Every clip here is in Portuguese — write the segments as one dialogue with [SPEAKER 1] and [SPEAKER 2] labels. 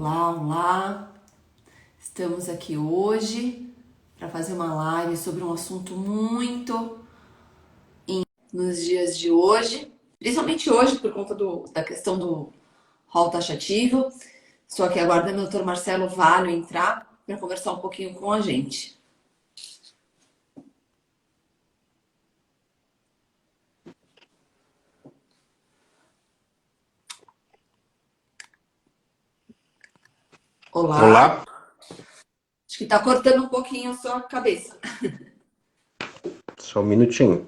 [SPEAKER 1] Olá, olá! Estamos aqui hoje para fazer uma live sobre um assunto muito nos dias de hoje, principalmente hoje por conta da questão do rol taxativo. Estou aqui aguardando o Dr. Marcelo Valho entrar para conversar um pouquinho com a gente. Olá!
[SPEAKER 2] Olá,
[SPEAKER 1] Acho que está cortando um pouquinho a sua cabeça.
[SPEAKER 2] só um minutinho.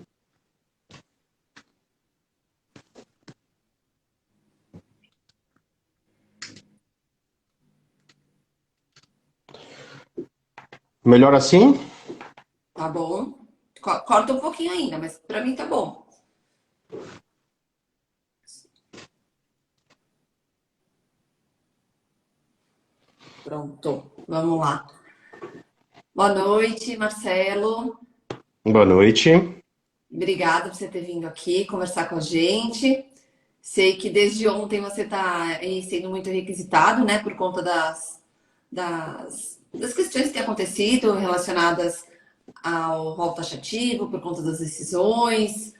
[SPEAKER 2] Melhor assim?
[SPEAKER 1] Tá bom? Corta um pouquinho ainda, mas para mim tá bom. Pronto, vamos lá. Boa noite, Marcelo.
[SPEAKER 2] Boa noite.
[SPEAKER 1] Obrigada por você ter vindo aqui conversar com a gente. Sei que desde ontem você está sendo muito requisitado, né, por conta das questões que têm acontecido relacionadas ao rol taxativo, por conta das decisões.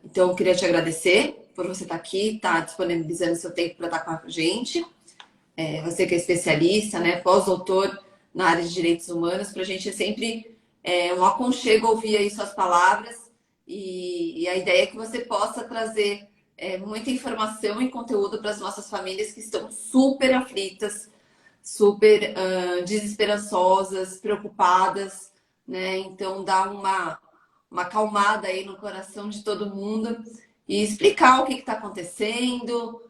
[SPEAKER 1] Então, eu queria te agradecer por você estar aqui, estar disponibilizando seu tempo para estar com a gente. Você que é especialista, né, pós-doutor na área de direitos humanos, para a gente é sempre um aconchego ouvir aí suas palavras e a ideia é que você possa trazer muita informação e conteúdo para as nossas famílias que estão super aflitas, super desesperançosas, preocupadas, né? Então dá uma acalmada aí no coração de todo mundo e explicar o que está acontecendo.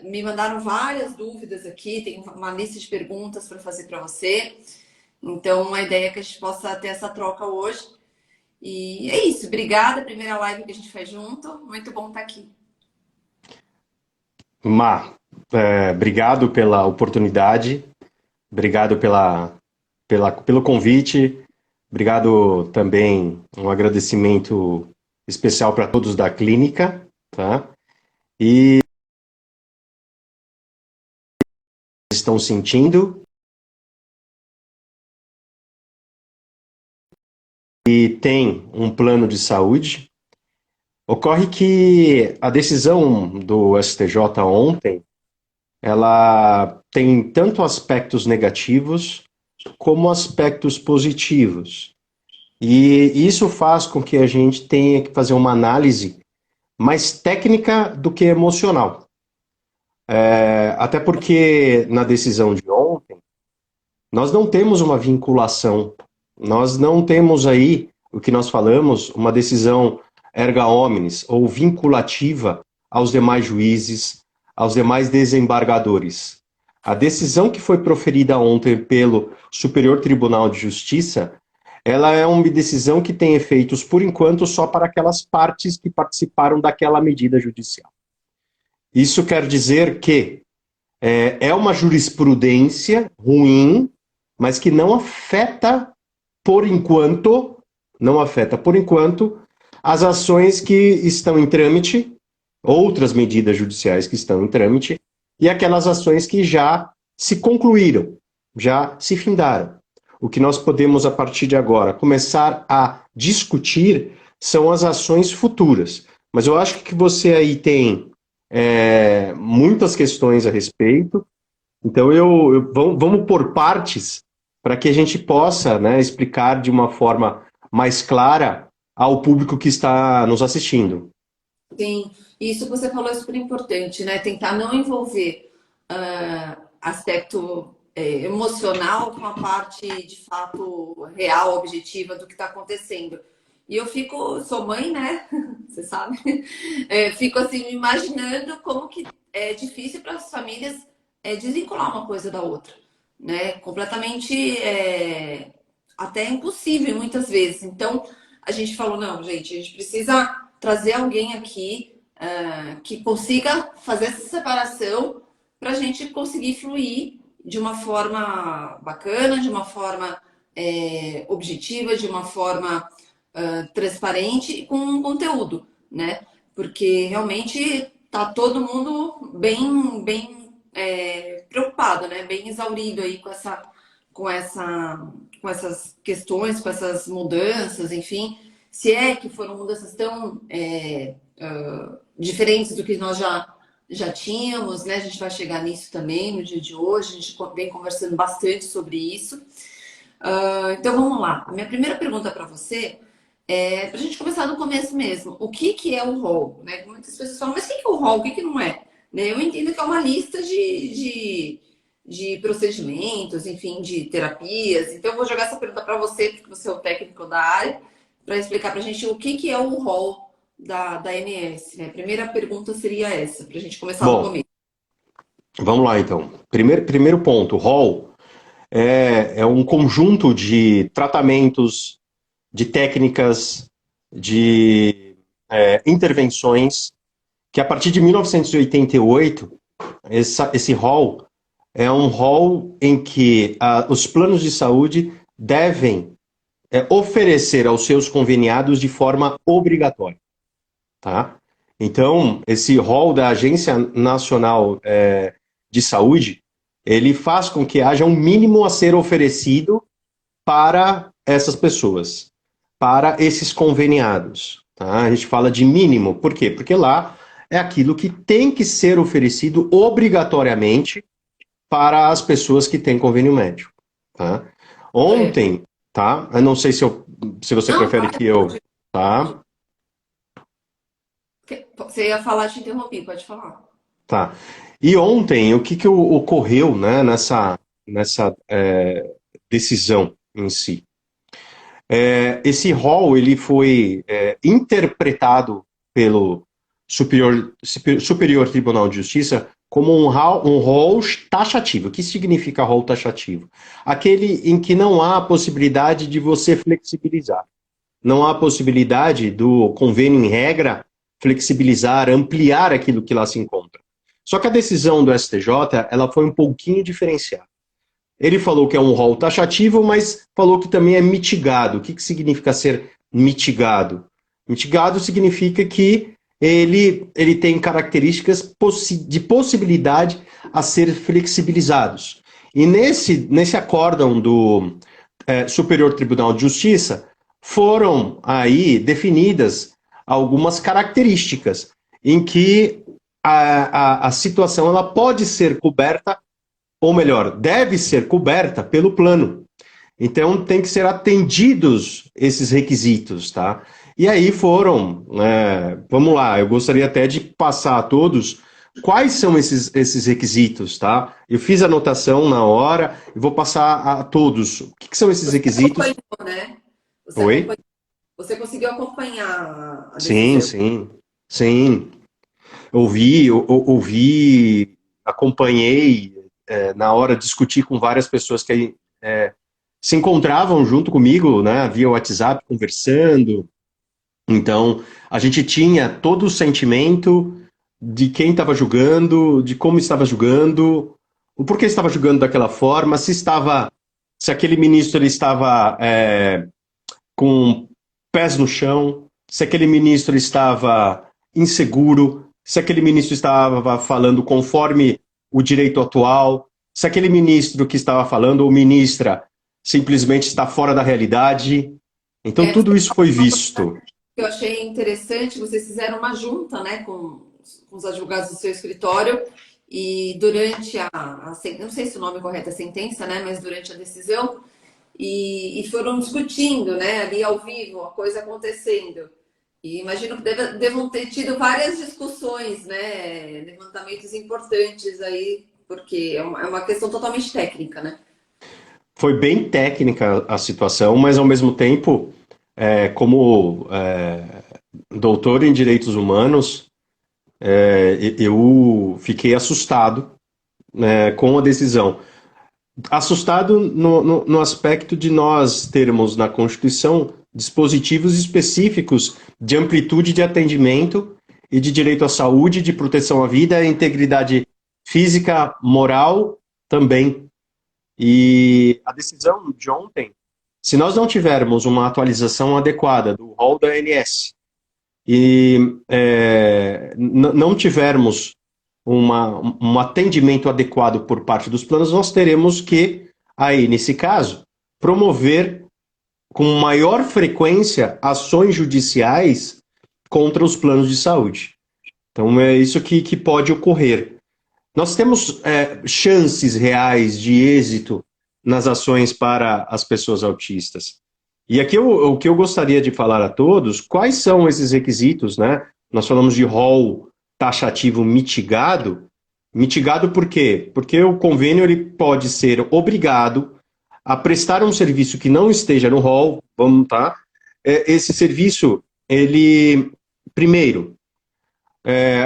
[SPEAKER 1] Me mandaram várias dúvidas aqui, tem uma lista de perguntas para fazer para você. Então, a ideia é que a gente possa ter essa troca hoje. E é isso. Obrigada. Primeira live que a gente faz junto. Muito bom estar aqui.
[SPEAKER 2] Obrigado pela oportunidade, obrigado pelo convite, obrigado também, um agradecimento especial para todos da clínica, tá? E estão sentindo e tem um plano de saúde. Ocorre que a decisão do STJ ontem, ela tem tanto aspectos negativos como aspectos positivos. E isso faz com que a gente tenha que fazer uma análise mais técnica do que emocional. Até porque na decisão de ontem, nós não temos uma vinculação, nós não temos aí o que nós falamos, uma decisão erga omnes ou vinculativa aos demais juízes, aos demais desembargadores. A decisão que foi proferida ontem pelo Superior Tribunal de Justiça, ela é uma decisão que tem efeitos, por enquanto, só para aquelas partes que participaram daquela medida judicial. Isso quer dizer que é uma jurisprudência ruim, mas que não afeta, por enquanto, as ações que estão em trâmite, outras medidas judiciais que estão em trâmite, e aquelas ações que já se concluíram, já se findaram. O que nós podemos, a partir de agora, começar a discutir são as ações futuras. Mas eu acho que você aí tem muitas questões a respeito. Então, vamos por partes para que a gente possa, né, explicar de uma forma mais clara ao público que está nos assistindo.
[SPEAKER 1] Sim, isso que você falou é super importante, né? Tentar não envolver aspecto emocional com a parte de fato real, objetiva do que está acontecendo. E eu fico, sou mãe, né? Você sabe? Fico assim, me imaginando como que é difícil para as famílias desvincular uma coisa da outra, né? Completamente até impossível muitas vezes. Então, a gente falou, não, gente, a gente precisa trazer alguém aqui que consiga fazer essa separação para a gente conseguir fluir de uma forma bacana, de uma forma objetiva, de uma forma transparente e com conteúdo, né? Porque realmente tá todo mundo bem preocupado, né? Bem exaurido aí com essa, com essas questões, com essas mudanças, enfim. Se é que foram mudanças tão diferentes do que nós já tínhamos, né? A gente vai chegar nisso também no dia de hoje. A gente vem conversando bastante sobre isso. Então vamos lá. A minha primeira pergunta para você é para a gente começar do começo mesmo. O que é o rol? Né? Muitas pessoas falam, mas o que é o rol? O que não é? Né? Eu entendo que é uma lista de procedimentos, enfim, de terapias. Então eu vou jogar essa pergunta para você, porque você é o técnico da área, para explicar para a gente o que é o rol da ANS. Né? A primeira pergunta seria essa, para a gente começar do
[SPEAKER 2] Bom,
[SPEAKER 1] começo.
[SPEAKER 2] vamos lá então. Primeiro ponto, rol é um conjunto de tratamentos, de técnicas, de intervenções que a partir de 1988, esse rol é um rol em que os planos de saúde devem oferecer aos seus conveniados de forma obrigatória, tá? Então, esse rol da Agência Nacional de Saúde, ele faz com que haja um mínimo a ser oferecido para essas pessoas, para esses conveniados, tá? A gente fala de mínimo, por quê? Porque lá é aquilo que tem que ser oferecido obrigatoriamente para as pessoas que têm convênio médico, tá? Ontem, tá? Eu não sei se você
[SPEAKER 1] Não,
[SPEAKER 2] prefere que eu, tá?
[SPEAKER 1] você ia falar, te interrompi, pode falar.
[SPEAKER 2] Tá. E ontem, o que ocorreu, né, nessa decisão em si? Esse rol ele foi interpretado pelo Superior Tribunal de Justiça como um rol taxativo. O que significa rol taxativo? Aquele em que não há possibilidade de você flexibilizar. Não há possibilidade do convênio em regra flexibilizar, ampliar aquilo que lá se encontra. Só que a decisão do STJ ela foi um pouquinho diferenciada. Ele falou que é um rol taxativo, mas falou que também é mitigado. O que significa ser mitigado? Mitigado significa que ele tem características de possibilidade a ser flexibilizados. E nesse acórdão do Superior Tribunal de Justiça, foram aí definidas algumas características em que a situação ela pode ser coberta, ou melhor, deve ser coberta pelo plano. Então tem que ser atendidos esses requisitos, tá? E aí foram, vamos lá, eu gostaria até de passar a todos quais são esses requisitos, tá? Eu fiz a anotação na hora e vou passar a todos. O que são esses
[SPEAKER 1] Você
[SPEAKER 2] requisitos?
[SPEAKER 1] acompanhou, né?
[SPEAKER 2] Oi?
[SPEAKER 1] Você conseguiu acompanhar a
[SPEAKER 2] Sim,
[SPEAKER 1] decisão?
[SPEAKER 2] sim, sim. Ouvi, acompanhei, na hora discutir com várias pessoas que se encontravam junto comigo, né, via WhatsApp, conversando. Então, a gente tinha todo o sentimento de quem estava julgando, de como estava julgando, o porquê estava julgando daquela forma, se aquele ministro ele estava com pés no chão, se aquele ministro estava inseguro, se aquele ministro estava falando conforme o direito atual, se aquele ministro que estava falando ou ministra simplesmente está fora da realidade. Então tudo isso foi visto.
[SPEAKER 1] Eu achei interessante, vocês fizeram uma junta, né, com os advogados do seu escritório e durante não sei se o nome correto é sentença, né, mas durante a decisão, e foram discutindo, né, ali ao vivo, a coisa acontecendo. E imagino que devam ter tido várias discussões, né, levantamentos importantes aí, porque é uma questão totalmente técnica, né?
[SPEAKER 2] Foi bem técnica a situação, mas ao mesmo tempo, como doutor em direitos humanos, eu fiquei assustado, né, com a decisão. Assustado no aspecto de nós termos na Constituição dispositivos específicos de amplitude de atendimento e de direito à saúde, de proteção à vida, à integridade física, moral também. E a decisão de ontem, se nós não tivermos uma atualização adequada do rol da ANS e não tivermos um atendimento adequado por parte dos planos, nós teremos que, aí, nesse caso, promover com maior frequência ações judiciais contra os planos de saúde. Então, é isso que pode ocorrer. Nós temos chances reais de êxito nas ações para as pessoas autistas. E aqui o que eu gostaria de falar a todos, quais são esses requisitos, né? Nós falamos de rol taxativo mitigado. Mitigado por quê? Porque o convênio ele pode ser obrigado a prestar um serviço que não esteja no rol, vamos, tá? Esse serviço, ele, primeiro,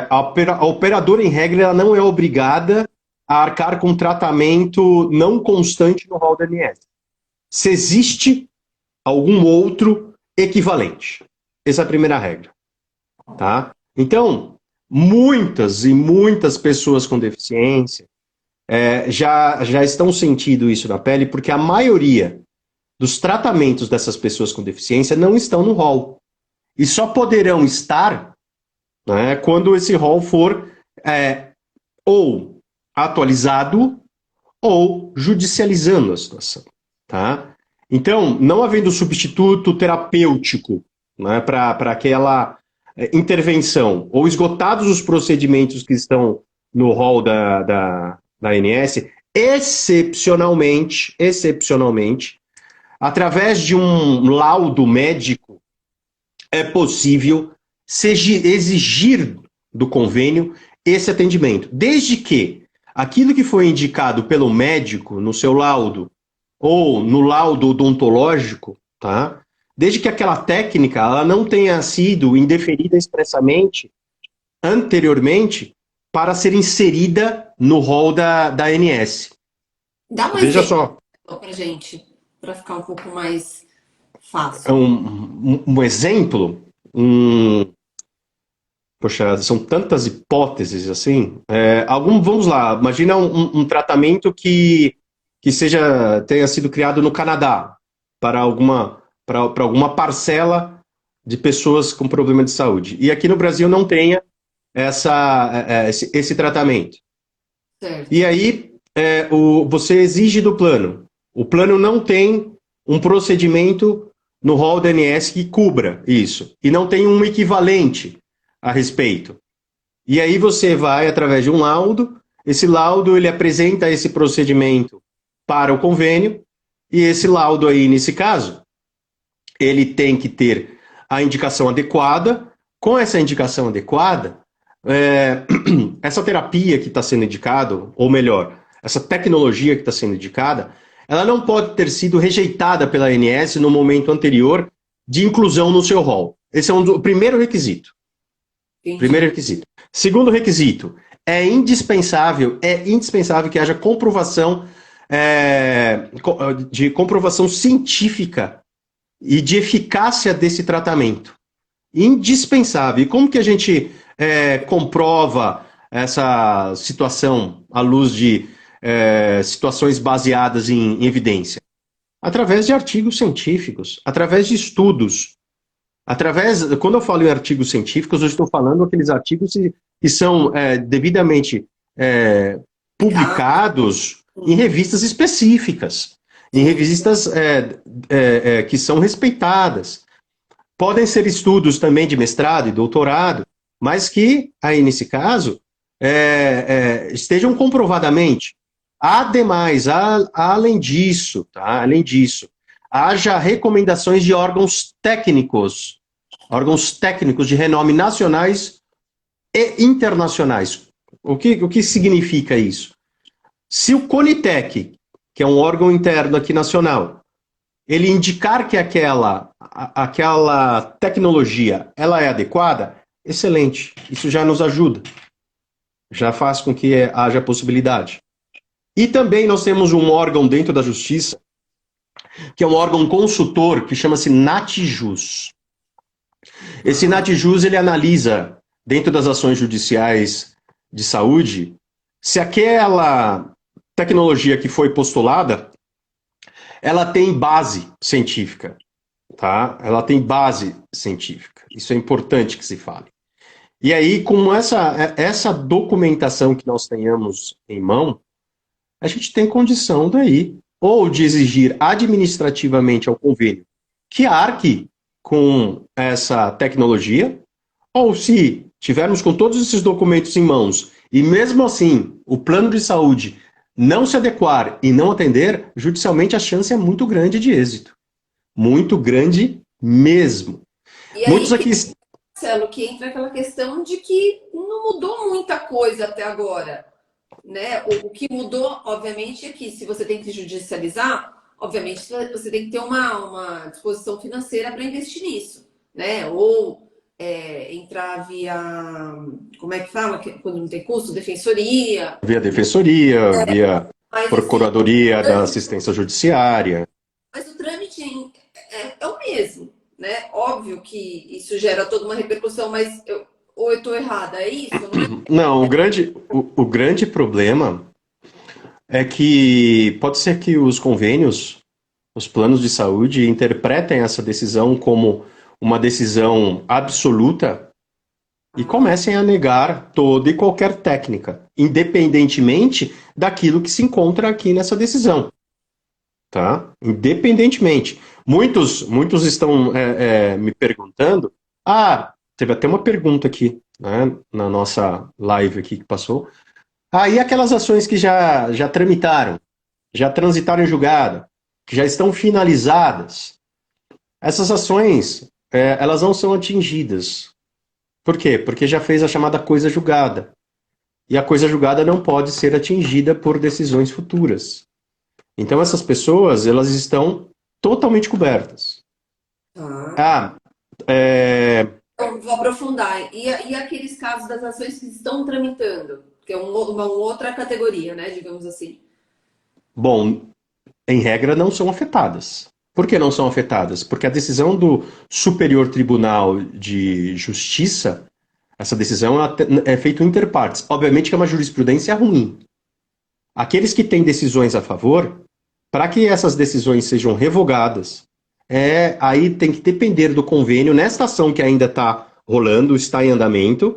[SPEAKER 2] a operadora, em regra, ela não é obrigada a arcar com tratamento não constante no rol da ANS. Se existe algum outro equivalente. Essa é a primeira regra. Tá? Então, muitas e muitas pessoas com deficiência já estão sentindo isso na pele, porque a maioria dos tratamentos dessas pessoas com deficiência não estão no rol. E só poderão estar, né, quando esse rol for ou atualizado ou judicializando a situação. Tá? Então, não havendo substituto terapêutico, né, para aquela intervenção, ou esgotados os procedimentos que estão no rol da ANS, excepcionalmente, através de um laudo médico, é possível exigir do convênio esse atendimento, desde que aquilo que foi indicado pelo médico no seu laudo ou no laudo odontológico, tá? Desde que aquela técnica ela não tenha sido indeferida expressamente anteriormente para ser inserida no rol da ANS.
[SPEAKER 1] Dá um
[SPEAKER 2] Veja
[SPEAKER 1] exemplo
[SPEAKER 2] só.
[SPEAKER 1] pra gente, para ficar um pouco mais fácil.
[SPEAKER 2] Um exemplo, poxa, são tantas hipóteses assim. Vamos lá, imagina um tratamento que tenha sido criado no Canadá para alguma parcela de pessoas com problema de saúde. E aqui no Brasil não tenha esse tratamento.
[SPEAKER 1] Certo.
[SPEAKER 2] E aí você exige do plano. O plano não tem um procedimento no rol da ANS que cubra isso. E não tem um equivalente a respeito. E aí você vai através de um laudo. Esse laudo ele apresenta esse procedimento para o convênio. E esse laudo aí, nesse caso, ele tem que ter a indicação adequada. Com essa indicação adequada, essa terapia que está sendo indicada, ou melhor, essa tecnologia que está sendo indicada, ela não pode ter sido rejeitada pela ANS no momento anterior de inclusão no seu rol. Esse é o primeiro requisito.
[SPEAKER 1] Entendi.
[SPEAKER 2] Primeiro requisito. Segundo requisito, é indispensável que haja comprovação científica e de eficácia desse tratamento. Indispensável. E como que a gente comprova essa situação à luz de situações baseadas em evidência? Através de artigos científicos, através de estudos. Quando eu falo em artigos científicos, eu estou falando aqueles artigos que são devidamente publicados em revistas específicas, em revistas que são respeitadas. Podem ser estudos também de mestrado e doutorado, mas que, aí nesse caso, estejam comprovadamente. Ademais, além disso, haja recomendações de órgãos técnicos de renome nacionais e internacionais. O que significa isso? Se o CONITEC, que é um órgão interno aqui nacional, ele indicar que aquela tecnologia ela é adequada, excelente. Isso já nos ajuda. Já faz com que haja possibilidade. E também nós temos um órgão dentro da Justiça, que é um órgão consultor, que chama-se NATJUS. Esse NATJUS, ele analisa, dentro das ações judiciais de saúde, se aquela tecnologia que foi postulada, ela tem base científica, tá? Ela tem base científica. Isso é importante que se fale. E aí, com essa documentação que nós tenhamos em mão, a gente tem condição daí, ou de exigir administrativamente ao convênio que arque com essa tecnologia, ou se tivermos com todos esses documentos em mãos e mesmo assim o plano de saúde não se adequar e não atender, judicialmente a chance é muito grande de êxito. Muito grande mesmo.
[SPEAKER 1] E
[SPEAKER 2] Muitos
[SPEAKER 1] aí,
[SPEAKER 2] aqui.
[SPEAKER 1] Marcelo, que entra aquela questão de que não mudou muita coisa até agora, né? O que mudou, obviamente, é que se você tem que judicializar, obviamente você tem que ter uma disposição financeira para investir nisso, né? Ou entrar via, como é que fala, quando não tem custo? Defensoria.
[SPEAKER 2] Via defensoria, via
[SPEAKER 1] Mas assim,
[SPEAKER 2] procuradoria da assistência judiciária.
[SPEAKER 1] mas o trâmite é o mesmo, né? Óbvio que isso gera toda uma repercussão, mas ou eu estou errada, é isso? Não é?
[SPEAKER 2] Não, o grande problema é que pode ser que os convênios, os planos de saúde, interpretem essa decisão como uma decisão absoluta e comecem a negar toda e qualquer técnica, independentemente daquilo que se encontra aqui nessa decisão. Tá? Independentemente. Muitos estão me perguntando. Ah, teve até uma pergunta aqui, né, na nossa live aqui que passou. Ah, e aquelas ações que já tramitaram, já transitaram em julgado, que já estão finalizadas? Essas ações, elas não são atingidas. Por quê? Porque já fez a chamada coisa julgada. E a coisa julgada não pode ser atingida por decisões futuras. Então essas pessoas, elas estão totalmente cobertas.
[SPEAKER 1] Tá.
[SPEAKER 2] Ah, é,
[SPEAKER 1] Eu vou aprofundar. E aqueles casos das ações que estão tramitando? Que é uma outra categoria, né? Digamos assim.
[SPEAKER 2] bom, em regra não são afetadas. Por que não são afetadas? Porque a decisão do Superior Tribunal de Justiça, essa decisão é feita inter partes. Obviamente que é uma jurisprudência ruim. Aqueles que têm decisões a favor, para que essas decisões sejam revogadas, aí tem que depender do convênio, nesta ação que ainda está rolando, está em andamento,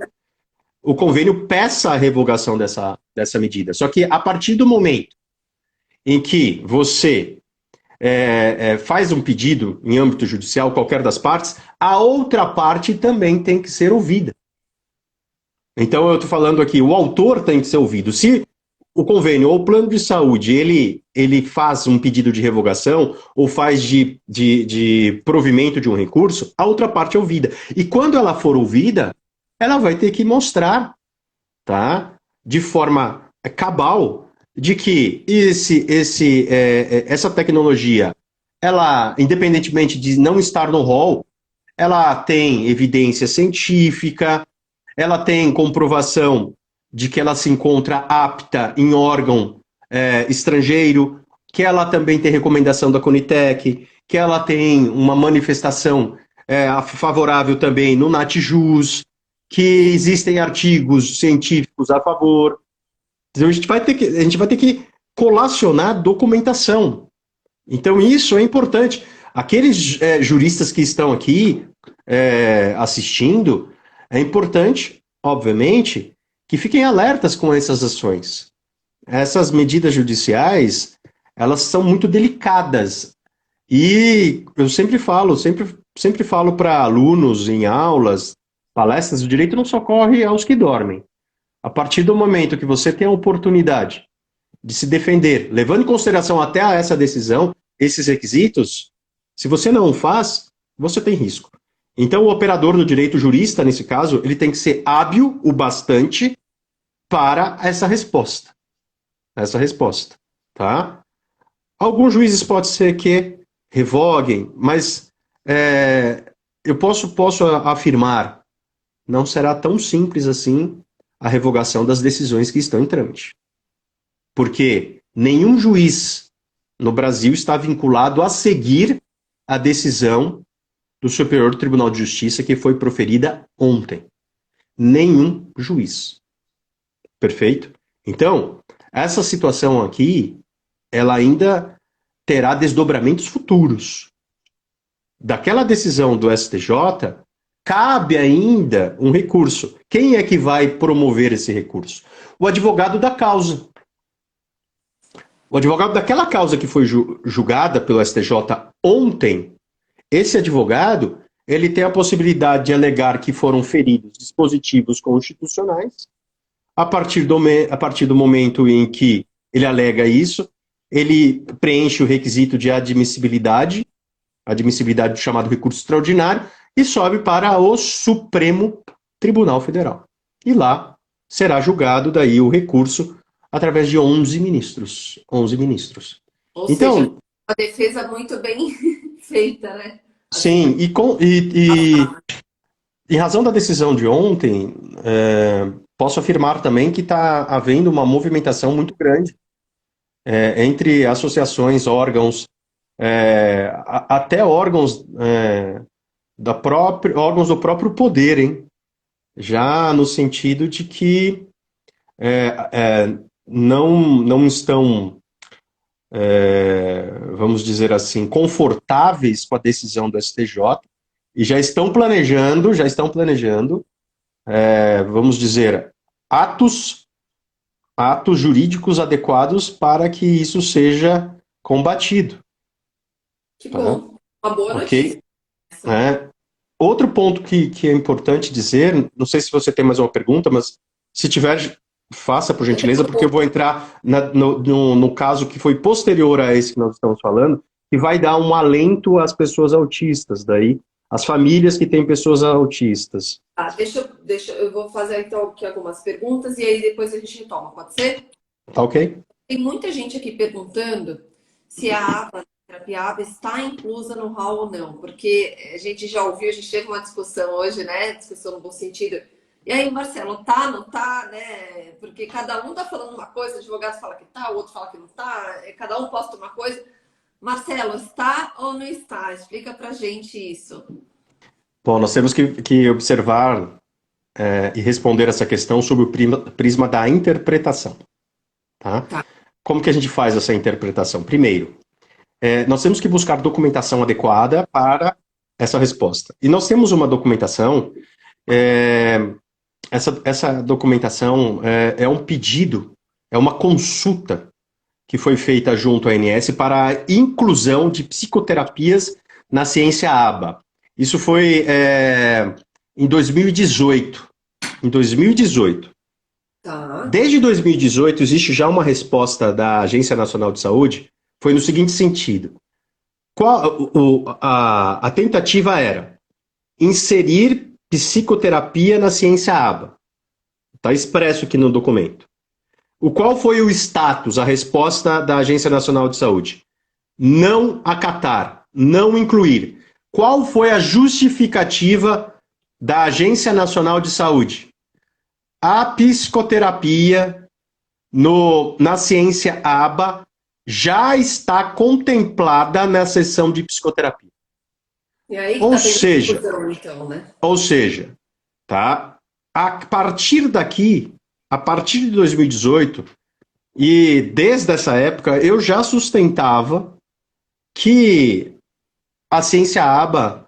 [SPEAKER 2] o convênio peça a revogação dessa medida. Só que a partir do momento em que você faz um pedido em âmbito judicial, qualquer das partes, a outra parte também tem que ser ouvida. Então eu estou falando aqui, o autor tem que ser ouvido. Se o convênio ou o plano de saúde ele faz um pedido de revogação ou faz de provimento de um recurso, a outra parte é ouvida. E quando ela for ouvida, ela vai ter que mostrar, tá, de forma cabal, de que essa tecnologia, ela, independentemente de não estar no rol, ela tem evidência científica, ela tem comprovação de que ela se encontra apta em órgão estrangeiro, que ela também tem recomendação da Conitec, que ela tem uma manifestação favorável também no Natjus, que existem artigos científicos a favor. Então a gente vai ter que colacionar documentação. Então isso é importante. Aqueles juristas que estão aqui assistindo, é importante, obviamente, que fiquem alertas com essas ações. Essas medidas judiciais, elas são muito delicadas. E eu sempre falo para alunos em aulas, palestras, o direito não socorre aos que dormem. A partir do momento que você tem a oportunidade de se defender, levando em consideração até essa decisão, esses requisitos, se você não o faz, você tem risco. Então, o operador do direito, jurista, nesse caso, ele tem que ser hábil o bastante para essa resposta. Tá? Alguns juízes pode ser que revoguem, mas eu posso afirmar, não será tão simples assim a revogação das decisões que estão em trâmite. Porque nenhum juiz no Brasil está vinculado a seguir a decisão do Superior Tribunal de Justiça que foi proferida ontem. Nenhum juiz. Perfeito? Então, essa situação aqui, ela ainda terá desdobramentos futuros. Daquela decisão do STJ, cabe ainda um recurso. Quem é que vai promover esse recurso? O advogado da causa. O advogado daquela causa que foi julgada pelo STJ ontem, esse advogado, ele tem a possibilidade de alegar que foram feridos dispositivos constitucionais. A partir do momento em que ele alega isso, ele preenche o requisito de admissibilidade do chamado recurso extraordinário, e sobe para o Supremo Tribunal Federal. E lá será julgado daí o recurso através de 11 ministros. 11 ministros.
[SPEAKER 1] Ou
[SPEAKER 2] Então,
[SPEAKER 1] seja, uma defesa muito bem feita, né?
[SPEAKER 2] sim, em razão da decisão de ontem, posso afirmar também que está havendo uma movimentação muito grande entre associações, órgãos, até órgãos, órgãos do próprio poder, hein? Já no sentido de que não estão, vamos dizer assim, confortáveis com a decisão do STJ e já estão planejando, vamos dizer, atos jurídicos adequados para que isso seja combatido.
[SPEAKER 1] Que bom, uma boa
[SPEAKER 2] Ok?
[SPEAKER 1] notícia.
[SPEAKER 2] Outro ponto que é importante dizer, não sei se você tem mais uma pergunta, mas se tiver, faça por gentileza, porque eu vou entrar no caso que foi posterior a esse que nós estamos falando, que vai dar um alento às pessoas autistas, daí, às famílias que têm pessoas autistas.
[SPEAKER 1] Eu vou fazer então aqui algumas perguntas e aí depois a gente retoma, pode ser?
[SPEAKER 2] Tá ok?
[SPEAKER 1] Tem muita gente aqui perguntando se a aba, a terapia aba, está inclusa no hall ou não, porque a gente já ouviu, a gente teve uma discussão hoje, né? Discussão no bom sentido. E aí, Marcelo, tá, não tá, né? Porque cada um tá falando uma coisa, o advogado fala que tá, o outro fala que não tá, cada um posta uma coisa. Marcelo, está ou não está? Explica pra gente isso.
[SPEAKER 2] Bom, nós temos que observar e responder essa questão sob o prisma da interpretação. Tá?
[SPEAKER 1] Tá.
[SPEAKER 2] Como que a gente faz essa interpretação? Primeiro, nós temos que buscar documentação adequada para essa resposta. E nós temos uma documentação, essa documentação é um pedido, é uma consulta que foi feita junto à ANS para a inclusão de psicoterapias na ciência ABA. Isso foi em 2018. Em 2018.
[SPEAKER 1] Tá.
[SPEAKER 2] Desde 2018 existe já uma resposta da Agência Nacional de Saúde, foi no seguinte sentido. A tentativa era inserir psicoterapia na ciência ABA. Está expresso aqui no documento. Qual foi o status, a resposta da Agência Nacional de Saúde? Não acatar, não incluir. Qual foi a justificativa da Agência Nacional de Saúde? A psicoterapia na ciência ABA já está contemplada na seção de psicoterapia.
[SPEAKER 1] E aí
[SPEAKER 2] Ou
[SPEAKER 1] tá
[SPEAKER 2] seja,
[SPEAKER 1] então, né?
[SPEAKER 2] tá? A partir daqui, a partir de 2018, e desde essa época, eu já sustentava que a ciência ABA,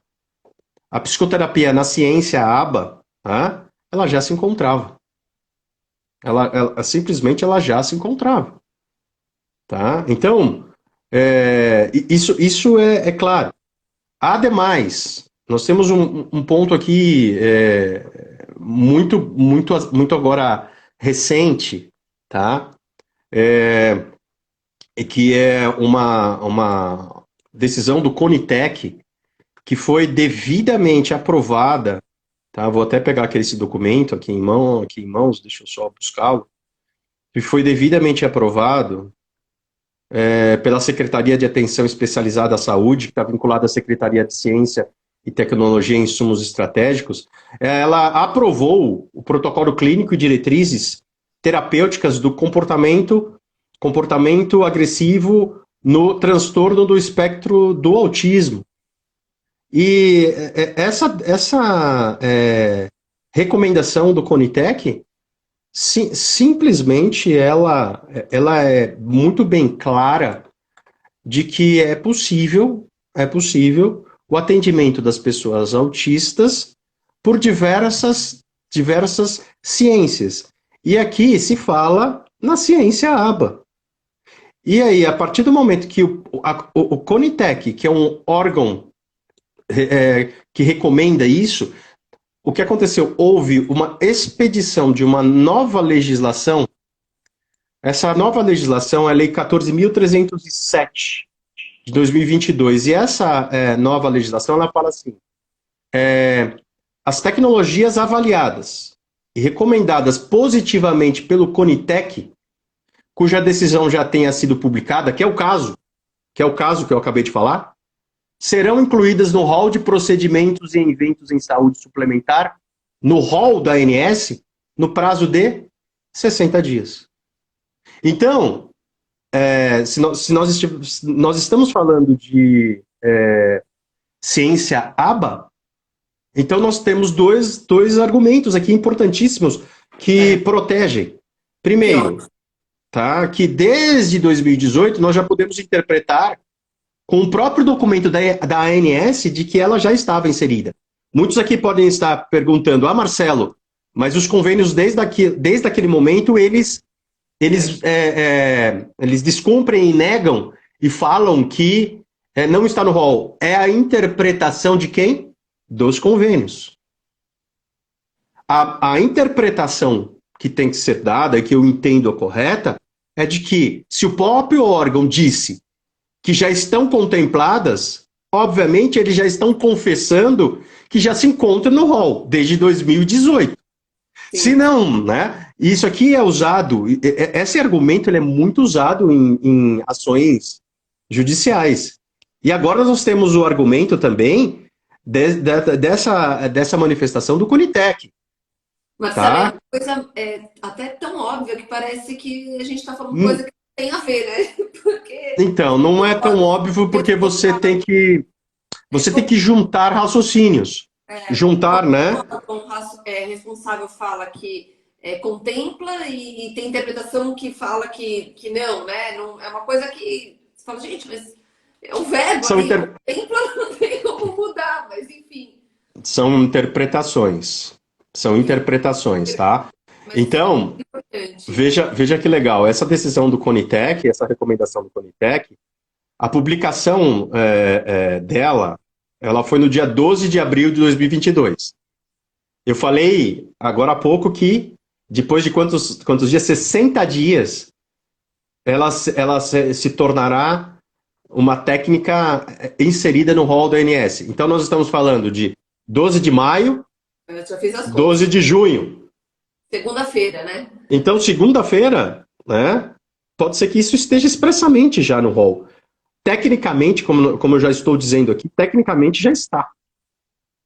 [SPEAKER 2] a psicoterapia na ciência ABA, tá? Ela já se encontrava. Simplesmente ela já se encontrava. Tá? Então, isso é claro. Ademais, nós temos um ponto aqui muito agora recente, tá? Que é uma decisão do CONITEC que foi devidamente aprovada, tá? Vou até pegar esse documento aqui em mãos, deixa eu só buscá-lo, que foi devidamente aprovado pela Secretaria de Atenção Especializada à Saúde, que está vinculada à Secretaria de Ciência e Tecnologia e Insumos Estratégicos. Ela aprovou o protocolo clínico e diretrizes terapêuticas do comportamento agressivo no transtorno do espectro do autismo. E essa recomendação do CONITEC, simplesmente ela é muito bem clara de que é possível o atendimento das pessoas autistas por diversas ciências. E aqui se fala na ciência ABA. E aí, a partir do momento que o CONITEC, que é um órgão que recomenda isso, o que aconteceu? Houve uma expedição de uma nova legislação. Essa nova legislação é a Lei 14.307, de 2022. E essa nova legislação, ela fala assim, as tecnologias avaliadas e recomendadas positivamente pelo CONITEC, cuja decisão já tenha sido publicada, que é o caso que eu acabei de falar, serão incluídas no rol de procedimentos e eventos em saúde suplementar, no rol da ANS, no prazo de 60 dias. Então, se nós estamos falando de ciência ABA, então nós temos dois argumentos aqui importantíssimos que protegem. Primeiro, tá, que desde 2018 nós já podemos interpretar com o próprio documento da ANS de que ela já estava inserida. Muitos aqui podem estar perguntando, Marcelo, mas os convênios desde aquele momento, eles descumprem e negam e falam que não está no rol. É a interpretação de quem? Dos convênios. A interpretação que tem que ser dada, e que eu entendo a correta, é de que se o próprio órgão disse que já estão contempladas, obviamente eles já estão confessando que já se encontra no rol desde 2018. Sim. Se não, né? Isso aqui é usado, esse argumento ele é muito usado em ações judiciais. E agora nós temos o argumento também dessa manifestação do CONITEC.
[SPEAKER 1] Mas
[SPEAKER 2] tá?
[SPEAKER 1] sabe, é uma coisa até tão óbvia que parece que a gente está falando coisa que não tem a ver, né? Porque...
[SPEAKER 2] Então, não é tão óbvio porque você tem que juntar raciocínios. Juntar, né?
[SPEAKER 1] O responsável fala que contempla e tem interpretação que fala que não, né? Não, é uma coisa que você fala, gente, mas o verbo contempla não tem como mudar, mas enfim.
[SPEAKER 2] São interpretações. São interpretações, tá? Então, veja que legal. Essa decisão do CONITEC, essa recomendação do CONITEC, a publicação dela, ela foi no dia 12 de abril de 2022. Eu falei agora há pouco que depois de quantos dias? 60 dias, ela se tornará uma técnica inserida no rol da ANS. Então, nós estamos falando de 12 de maio,
[SPEAKER 1] eu já fiz as
[SPEAKER 2] 12 de junho.
[SPEAKER 1] Segunda-feira, né?
[SPEAKER 2] Então, segunda-feira, né? Pode ser que isso esteja expressamente já no rol. Tecnicamente, como eu já estou dizendo aqui, tecnicamente já está.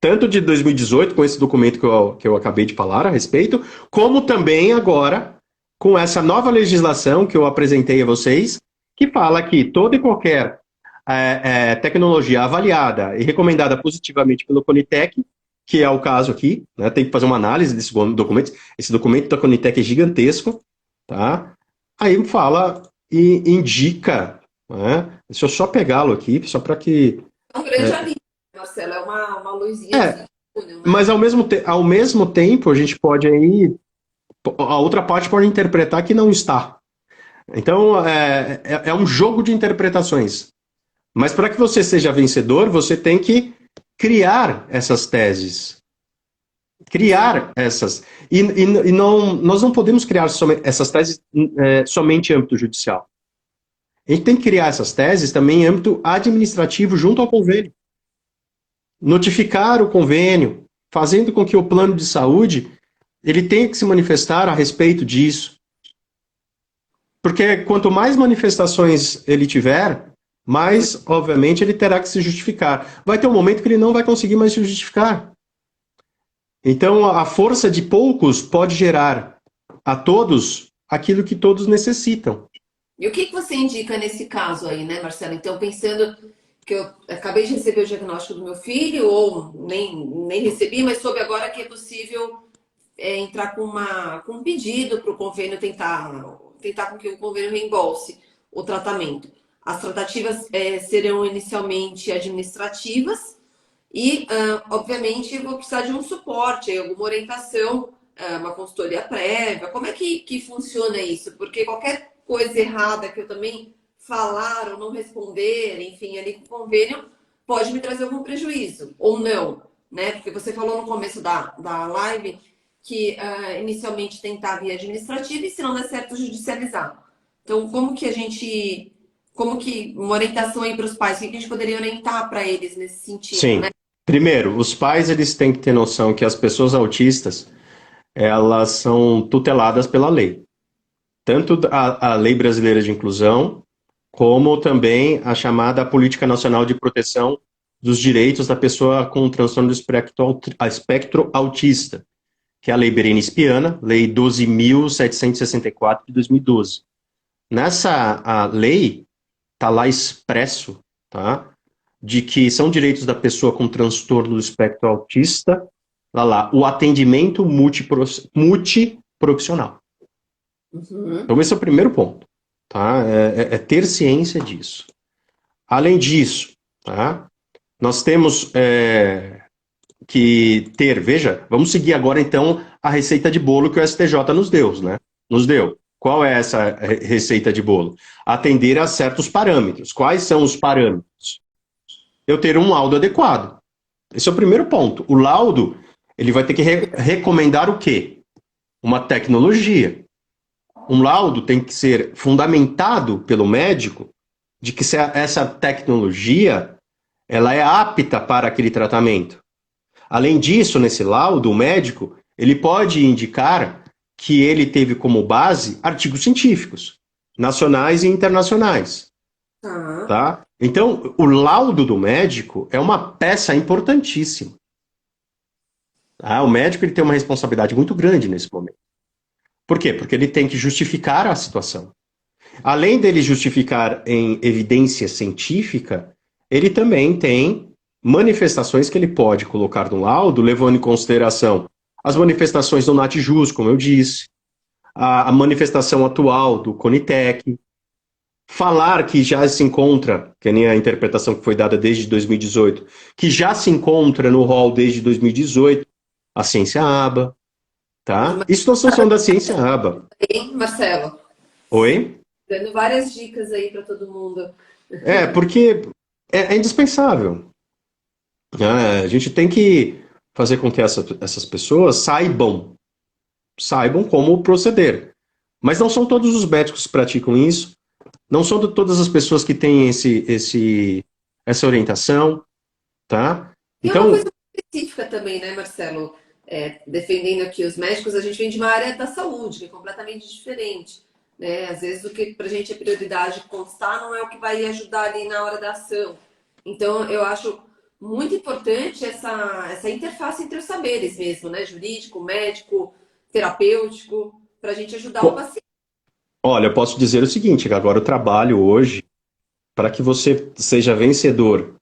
[SPEAKER 2] Tanto de 2018, com esse documento que eu acabei de falar a respeito, como também agora com essa nova legislação que eu apresentei a vocês, que fala que toda e qualquer tecnologia avaliada e recomendada positivamente pelo CONITEC, que é o caso aqui, né, tem que fazer uma análise desse documento. Esse documento da CONITEC é gigantesco, tá? Aí fala e indica, né? Deixa eu só pegá-lo aqui, só para que...
[SPEAKER 1] É um grande alívio, Marcelo, é uma luzinha assim, túnel, né?
[SPEAKER 2] Mas ao mesmo tempo, a gente pode aí... A outra parte pode interpretar que não está. Então, é um jogo de interpretações. Mas para que você seja vencedor, você tem que criar essas teses. Criar essas. Nós não podemos criar essas teses somente em âmbito judicial. A gente tem que criar essas teses também em âmbito administrativo junto ao convênio. Notificar o convênio, fazendo com que o plano de saúde ele tenha que se manifestar a respeito disso. Porque quanto mais manifestações ele tiver, mais, obviamente, ele terá que se justificar. Vai ter um momento que ele não vai conseguir mais se justificar. Então, a força de poucos pode gerar a todos aquilo que todos necessitam.
[SPEAKER 1] E o que você indica nesse caso aí, né, Marcelo? Então, pensando que eu acabei de receber o diagnóstico do meu filho, ou nem recebi, mas soube agora que é possível entrar com um pedido para o convênio tentar com que o convênio reembolse o tratamento. As tratativas serão inicialmente administrativas E, obviamente, vou precisar de um suporte, alguma orientação, uma consultoria prévia. Como é que funciona isso? Porque qualquer coisa errada que eu também falar ou não responder, enfim, ali com o convênio, pode me trazer algum prejuízo, ou não, né? Porque você falou no começo da live que inicialmente tentar via administrativa e se não der certo, judicializar. Então, como que uma orientação aí para os pais, o que a gente poderia orientar para eles nesse sentido, né?
[SPEAKER 2] Sim. Primeiro, os pais eles têm que ter noção que as pessoas autistas elas são tuteladas pela lei. Tanto a Lei Brasileira de Inclusão, como também a chamada Política Nacional de Proteção dos Direitos da Pessoa com Transtorno do Espectro Autista, que é a Lei Berenice Piana, Lei 12.764 de 2012. Nessa a lei está lá expresso, tá, de que são direitos da pessoa com transtorno do espectro autista, lá, o atendimento multiprofissional.
[SPEAKER 1] Uhum.
[SPEAKER 2] Então esse é o primeiro ponto, tá? É ter ciência disso. Além disso, tá? Nós temos que ter, veja, vamos seguir agora então a receita de bolo que o STJ nos deu, né? Nos deu. Qual é essa receita de bolo? Atender a certos parâmetros. Quais são os parâmetros? Eu ter um laudo adequado. Esse é o primeiro ponto. O laudo, ele vai ter que recomendar o quê? Uma tecnologia. Um laudo tem que ser fundamentado pelo médico de que essa tecnologia ela é apta para aquele tratamento. Além disso, nesse laudo, o médico ele pode indicar que ele teve como base artigos científicos, nacionais e internacionais.
[SPEAKER 1] Tá.
[SPEAKER 2] Tá? Então, o laudo do médico é uma peça importantíssima. Tá? O médico ele tem uma responsabilidade muito grande nesse momento. Por quê? Porque ele tem que justificar a situação. Além dele justificar em evidência científica, ele também tem manifestações que ele pode colocar no laudo, levando em consideração as manifestações do NatJus, como eu disse, a manifestação atual do Conitec, falar que já se encontra, que nem a interpretação que foi dada desde 2018, que já se encontra no rol desde 2018, a ciência ABA, tá? Isso nós estamos falando da ciência ABA.
[SPEAKER 1] Hein, Marcelo?
[SPEAKER 2] Oi?
[SPEAKER 1] Dando várias dicas aí para todo mundo.
[SPEAKER 2] Porque é indispensável. A gente tem que fazer com que essas pessoas saibam como proceder. Mas não são todos os médicos que praticam isso, não são todas as pessoas que têm essa orientação, tá?
[SPEAKER 1] E é uma coisa
[SPEAKER 2] Então,
[SPEAKER 1] específica também, né, Marcelo? Defendendo aqui os médicos, a gente vem de uma área da saúde, que é completamente diferente. Né? Às vezes o que para a gente é prioridade constar não é o que vai ajudar ali na hora da ação. Então, eu acho muito importante essa interface entre os saberes mesmo, né? Jurídico, médico, terapêutico, para a gente ajudar o paciente.
[SPEAKER 2] olha, eu posso dizer o seguinte, que agora eu trabalho hoje para que você seja vencedor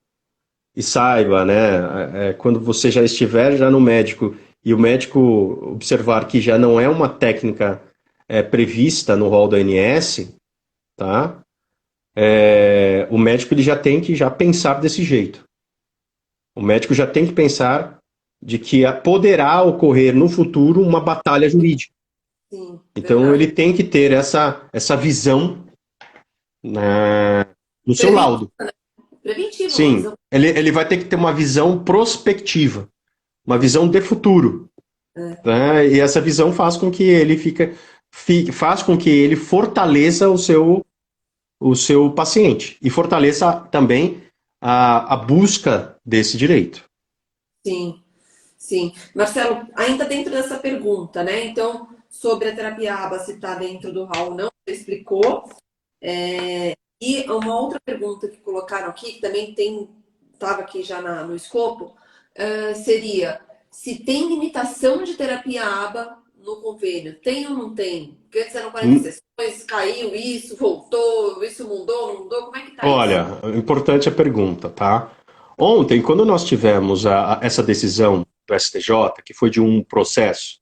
[SPEAKER 2] e saiba, né, quando você já estiver já no médico e o médico observar que já não é uma técnica prevista no rol da ANS, tá? O médico ele já tem que já pensar desse jeito. O médico já tem que pensar de que poderá ocorrer no futuro uma batalha jurídica.
[SPEAKER 1] Sim,
[SPEAKER 2] Então
[SPEAKER 1] verdade.
[SPEAKER 2] ele tem que ter essa visão, né, no seu
[SPEAKER 1] Preventivo,
[SPEAKER 2] laudo.
[SPEAKER 1] né? Preventivo, uma
[SPEAKER 2] Sim,
[SPEAKER 1] visão.
[SPEAKER 2] ele vai ter que ter uma visão prospectiva, uma visão de futuro.
[SPEAKER 1] É,
[SPEAKER 2] Né? E essa visão faz com que ele faz com que ele fortaleça o seu paciente e fortaleça também a busca desse direito.
[SPEAKER 1] sim. Sim. Marcelo, ainda dentro dessa pergunta, né? Então, sobre a terapia ABA, se está dentro do RAW ou não, você explicou. E uma outra pergunta que colocaram aqui, que também estava aqui já no escopo, seria se tem limitação de terapia ABA no convênio. Tem ou não tem? Porque antes eram 40
[SPEAKER 2] Hum,
[SPEAKER 1] sessões, caiu isso, voltou, isso mudou, não mudou? Como é que tá isso?
[SPEAKER 2] Olha, importante a pergunta, tá? Ontem, quando nós tivemos essa decisão do STJ, que foi de um processo,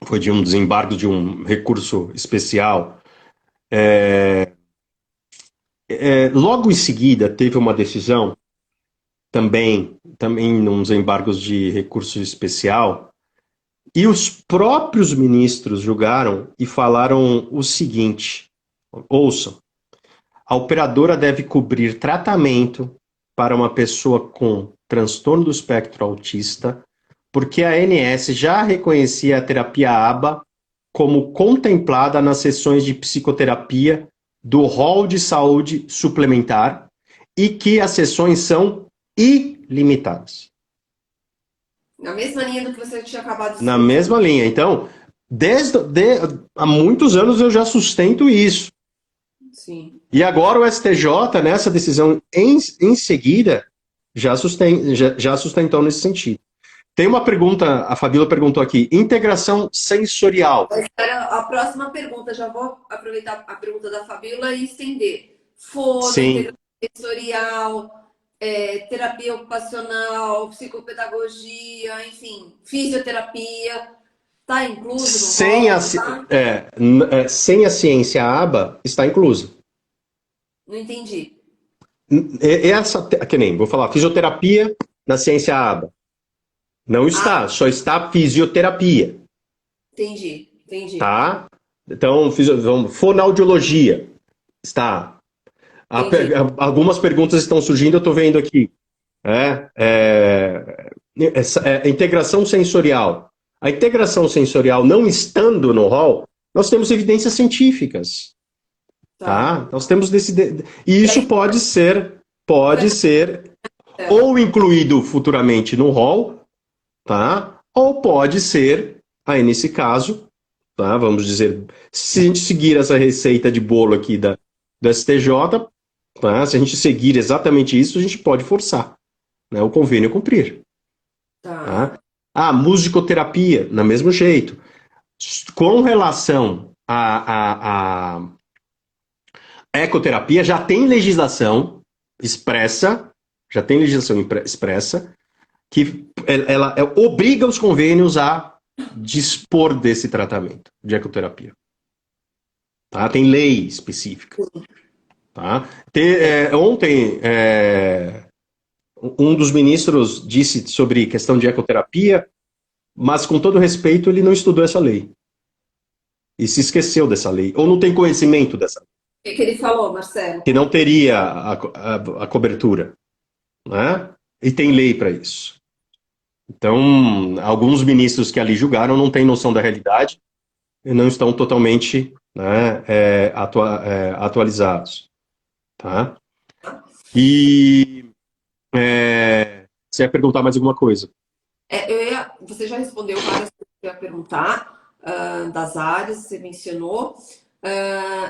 [SPEAKER 2] foi de um desembargo de um recurso especial, Logo em seguida, teve uma decisão, também nos embargos de recurso especial, e os próprios ministros julgaram e falaram o seguinte: ouçam, a operadora deve cobrir tratamento para uma pessoa com transtorno do espectro autista, porque a ANS já reconhecia a terapia ABA como contemplada nas sessões de psicoterapia do rol de saúde suplementar e que as sessões são ilimitadas.
[SPEAKER 1] Na mesma linha do que você tinha acabado de
[SPEAKER 2] Na
[SPEAKER 1] explicar.
[SPEAKER 2] mesma linha. Então, há muitos anos eu já sustento isso.
[SPEAKER 1] Sim.
[SPEAKER 2] E agora o STJ, nessa decisão em seguida, já sustentou nesse sentido. Tem uma pergunta, a Fabíola perguntou aqui, integração sensorial.
[SPEAKER 1] Era a próxima pergunta, já vou aproveitar a pergunta da Fabíola e estender. Fono,
[SPEAKER 2] Sim.
[SPEAKER 1] integração sensorial, terapia ocupacional, psicopedagogia, enfim, fisioterapia, tá incluso no
[SPEAKER 2] Sem a,
[SPEAKER 1] rol, tá?
[SPEAKER 2] sem a ciência ABA, está inclusa.
[SPEAKER 1] Não entendi.
[SPEAKER 2] Que nem, vou falar, fisioterapia na ciência ABA. Não
[SPEAKER 1] Ah,
[SPEAKER 2] está, só está fisioterapia,
[SPEAKER 1] entendi,
[SPEAKER 2] tá? Então, fonoaudiologia, está.
[SPEAKER 1] entendi.
[SPEAKER 2] Algumas perguntas estão surgindo, eu estou vendo aqui. Integração sensorial. A integração sensorial não estando no rol, nós temos evidências científicas,
[SPEAKER 1] Tá.
[SPEAKER 2] tá? Nós temos e
[SPEAKER 1] E
[SPEAKER 2] isso
[SPEAKER 1] aí,
[SPEAKER 2] pode ser ou incluído futuramente no rol, tá? Ou pode ser, aí nesse caso, tá? Vamos dizer, se a gente seguir essa receita de bolo aqui do STJ, tá? Se a gente seguir exatamente isso, a gente pode forçar, né, o convênio a cumprir.
[SPEAKER 1] tá.
[SPEAKER 2] Tá? Musicoterapia, no mesmo jeito. Com relação à ecoterapia, já tem legislação expressa, que ela obriga os convênios a dispor desse tratamento de ecoterapia. Tá? Tem lei específica. Tá? Ontem, um dos ministros disse sobre questão de ecoterapia, mas com todo respeito, ele não estudou essa lei. E se esqueceu dessa lei, ou não tem conhecimento dessa lei,
[SPEAKER 1] O que ele falou, Marcelo?
[SPEAKER 2] que não teria a cobertura. Né? E tem lei para isso. Então, alguns ministros que ali julgaram não têm noção da realidade e não estão totalmente, né, atualizados. Tá? E você ia perguntar mais alguma coisa?
[SPEAKER 1] Você já respondeu várias coisas que eu ia perguntar, das áreas que você mencionou.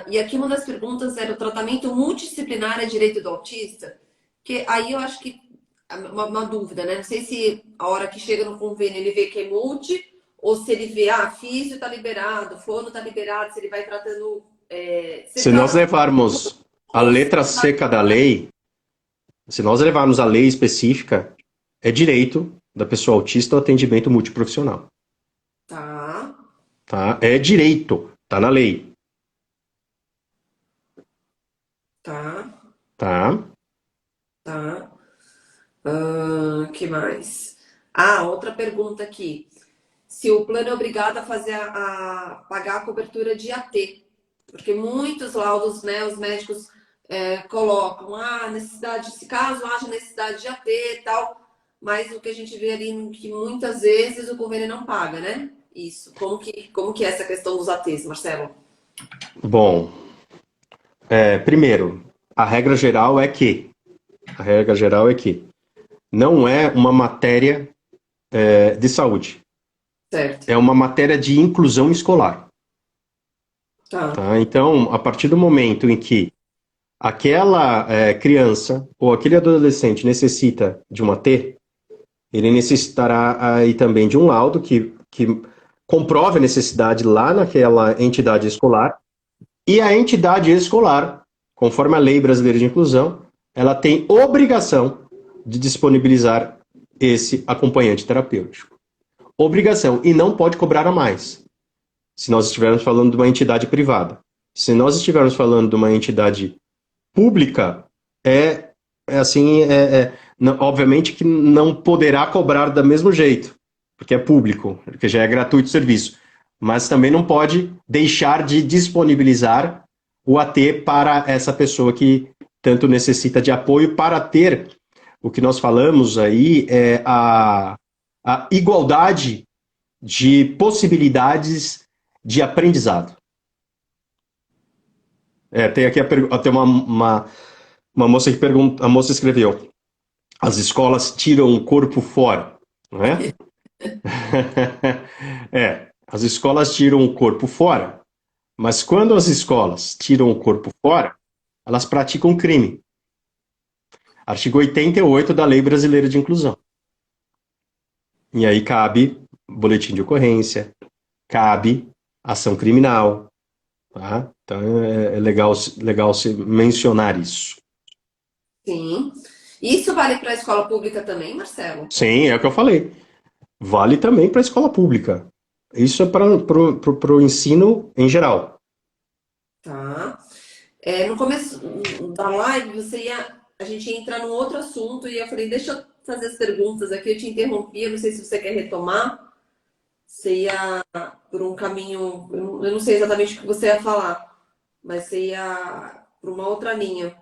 [SPEAKER 1] E aqui uma das perguntas era o tratamento multidisciplinar é direito do autista? Que aí eu acho que uma dúvida, né? Não sei se a hora que chega no convênio ele vê que é multi, ou se ele vê, físio tá liberado, fono tá liberado, se ele vai tratando. Você
[SPEAKER 2] Se nós
[SPEAKER 1] trata
[SPEAKER 2] levarmos a letra seca da lei, se nós levarmos a lei específica, é direito da pessoa autista ao atendimento multiprofissional.
[SPEAKER 1] Tá,
[SPEAKER 2] Tá? É direito, tá na lei.
[SPEAKER 1] tá,
[SPEAKER 2] Tá?
[SPEAKER 1] tá. Que mais? Outra pergunta aqui. Se o plano é obrigado a fazer a pagar a cobertura de AT, porque muitos laudos, né, os médicos colocam necessidade, se caso haja necessidade de AT e tal, mas o que a gente vê ali é que muitas vezes o convênio não paga, né? Isso. Como que é essa questão dos ATs, Marcelo?
[SPEAKER 2] Bom, primeiro, a regra geral é que não é uma matéria de saúde.
[SPEAKER 1] Certo.
[SPEAKER 2] É uma matéria de inclusão escolar.
[SPEAKER 1] Tá.
[SPEAKER 2] Tá? Então, a partir do momento em que aquela criança ou aquele adolescente necessita de uma T, ele necessitará aí também de um laudo que comprove a necessidade lá naquela entidade escolar, e a entidade escolar, conforme a Lei Brasileira de Inclusão, ela tem obrigação de disponibilizar esse acompanhante terapêutico. Obrigação, e não pode cobrar a mais. Se nós estivermos falando de uma entidade privada. Se nós estivermos falando de uma entidade pública é assim, obviamente que não poderá cobrar do mesmo jeito, porque é público, porque já é gratuito o serviço. Mas também não pode deixar de disponibilizar o AT para essa pessoa que tanto necessita de apoio para ter o que nós falamos aí é a igualdade de possibilidades de aprendizado. Tem aqui tem uma moça que pergunta, a moça escreveu: as escolas tiram o corpo fora, não é? As escolas tiram o corpo fora, mas quando as escolas tiram o corpo fora, elas praticam crime. Artigo 88 da Lei Brasileira de Inclusão. E aí cabe boletim de ocorrência, cabe ação criminal, tá? Então é legal se mencionar isso.
[SPEAKER 1] Sim. Isso vale para a escola pública também, Marcelo?
[SPEAKER 2] Sim, é o que eu falei. Vale também para a escola pública. Isso é para o ensino em geral.
[SPEAKER 1] Tá. No começo da live, a gente ia entrar num outro assunto e eu falei, deixa eu fazer as perguntas aqui, eu te interrompi, eu não sei se você quer retomar. Você ia por um caminho, eu não sei exatamente o que você ia falar, mas você ia por uma outra linha.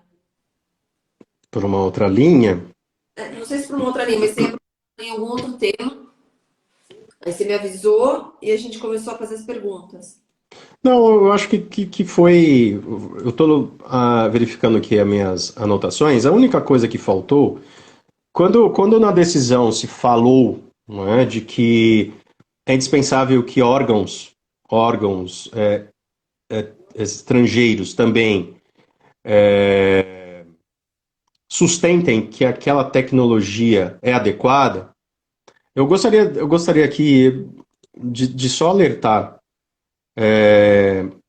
[SPEAKER 2] Por uma outra linha.
[SPEAKER 1] Não sei se por uma outra linha, mas você ia em algum outro tema. Aí você me avisou e a gente começou a fazer as perguntas.
[SPEAKER 2] Não, eu acho que foi. Eu estou verificando aqui as minhas anotações. A única coisa que faltou, quando na decisão se falou, não é, de que é indispensável que órgãos estrangeiros também sustentem que aquela tecnologia é adequada, eu gostaria aqui de só alertar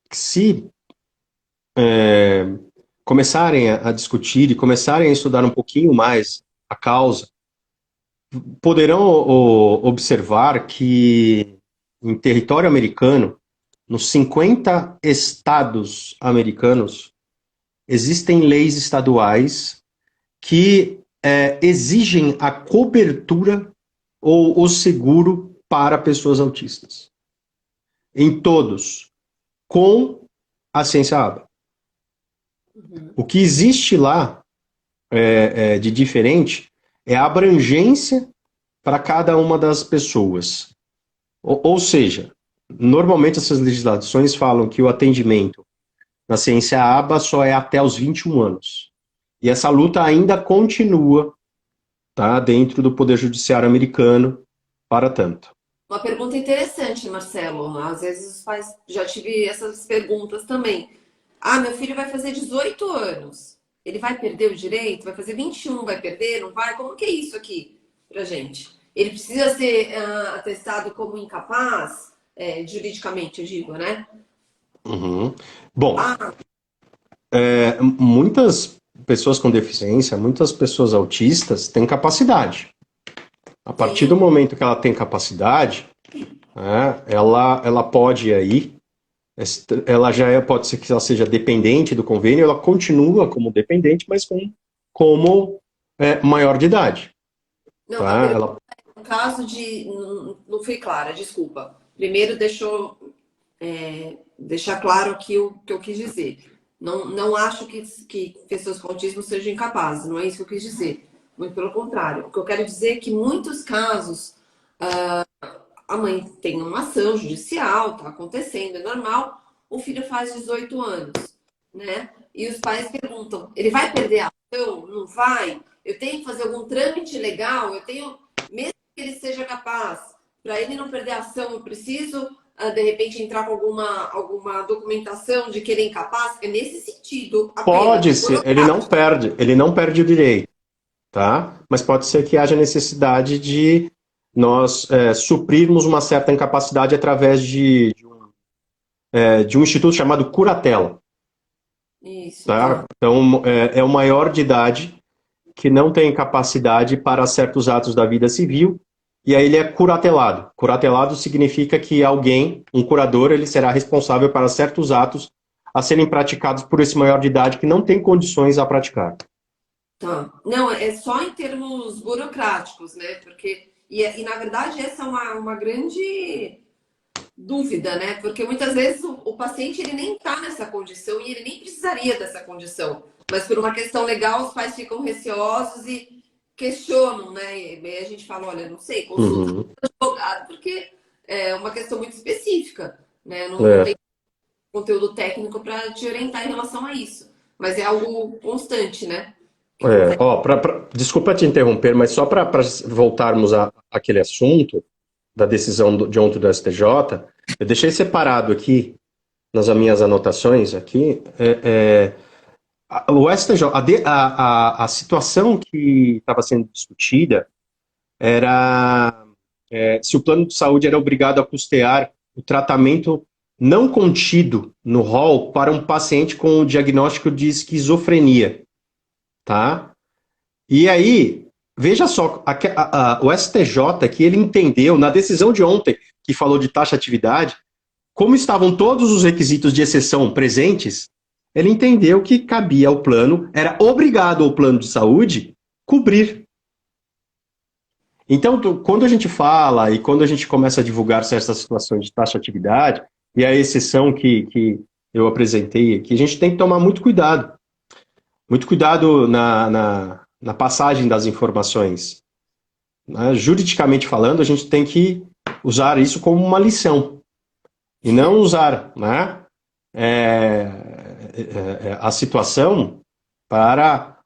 [SPEAKER 2] que se começarem a discutir e começarem a estudar um pouquinho mais a causa, poderão observar que em território americano, nos 50 estados americanos, existem leis estaduais que exigem a cobertura ou o seguro para pessoas autistas. Em todos, com a ciência ABA. O que existe lá de diferente é a abrangência para cada uma das pessoas. Ou seja, normalmente essas legislações falam que o atendimento na ciência ABA só é até os 21 anos. E essa luta ainda continua, tá, dentro do Poder Judiciário americano para tanto.
[SPEAKER 1] Uma pergunta interessante, Marcelo. Às vezes os pais, já tive essas perguntas também. Ah, meu filho vai fazer 18 anos. Ele vai perder o direito? Vai fazer 21, vai perder? Não vai? Como que é isso aqui pra gente? Ele precisa ser atestado como incapaz, juridicamente, eu digo, né?
[SPEAKER 2] Uhum. Bom, muitas pessoas com deficiência, muitas pessoas autistas têm capacidade. A partir do momento que ela tem capacidade, ela pode aí, ela pode ser que ela seja dependente do convênio, ela continua como dependente, mas como maior de idade.
[SPEAKER 1] Não,
[SPEAKER 2] Tá?
[SPEAKER 1] no caso de... Não fui clara, desculpa. Primeiro, deixar claro aqui o que eu quis dizer. Não acho que pessoas com autismo sejam incapazes, não é isso que eu quis dizer. Muito pelo contrário. O que eu quero dizer é que em muitos casos a mãe tem uma ação judicial, está acontecendo, é normal, o filho faz 18 anos, né? E os pais perguntam, ele vai perder a ação? Não vai? Eu tenho que fazer algum trâmite legal? Mesmo que ele seja capaz, para ele não perder a ação, eu preciso, de repente, entrar com alguma documentação de que ele é incapaz? É nesse sentido.
[SPEAKER 2] Pode ser, ele não perde o direito, tá? Mas pode ser que haja necessidade de nós suprirmos uma certa incapacidade através de um instituto chamado curatela.
[SPEAKER 1] Isso.
[SPEAKER 2] Tá? Então, é o maior de idade que não tem capacidade para certos atos da vida civil, e aí ele é curatelado. Curatelado significa que alguém, um curador, ele será responsável para certos atos a serem praticados por esse maior de idade que não tem condições a praticar.
[SPEAKER 1] Tá. Não, é só em termos burocráticos, né? Porque, e na verdade, essa é uma grande dúvida, né? Porque muitas vezes o paciente ele nem está nessa condição e ele nem precisaria dessa condição. Mas por uma questão legal, os pais ficam receosos e questionam, né? E aí a gente fala, olha, não sei, consulta
[SPEAKER 2] Uhum.
[SPEAKER 1] com o advogado, porque é uma questão muito específica, né? Não
[SPEAKER 2] É,
[SPEAKER 1] tem conteúdo técnico para te orientar em relação a isso. Mas é algo constante, né? Que acontece.
[SPEAKER 2] ó, desculpa te interromper, mas só para voltarmos àquele assunto da decisão de ontem do STJ, eu deixei separado aqui nas minhas anotações aqui, o STJ, a situação que estava sendo discutida era se o plano de saúde era obrigado a custear o tratamento não contido no rol para um paciente com o diagnóstico de esquizofrenia, tá? E aí, veja só, o STJ que ele entendeu na decisão de ontem, que falou de taxatividade, como estavam todos os requisitos de exceção presentes, ele entendeu que cabia ao plano, era obrigado ao plano de saúde cobrir. Então, quando a gente fala e quando a gente começa a divulgar certas situações de taxatividade, e a exceção que eu apresentei aqui, a gente tem que tomar muito cuidado. Muito cuidado na passagem das informações. Né? Juridicamente falando, a gente tem que usar isso como uma lição. E não usar, né, a situação para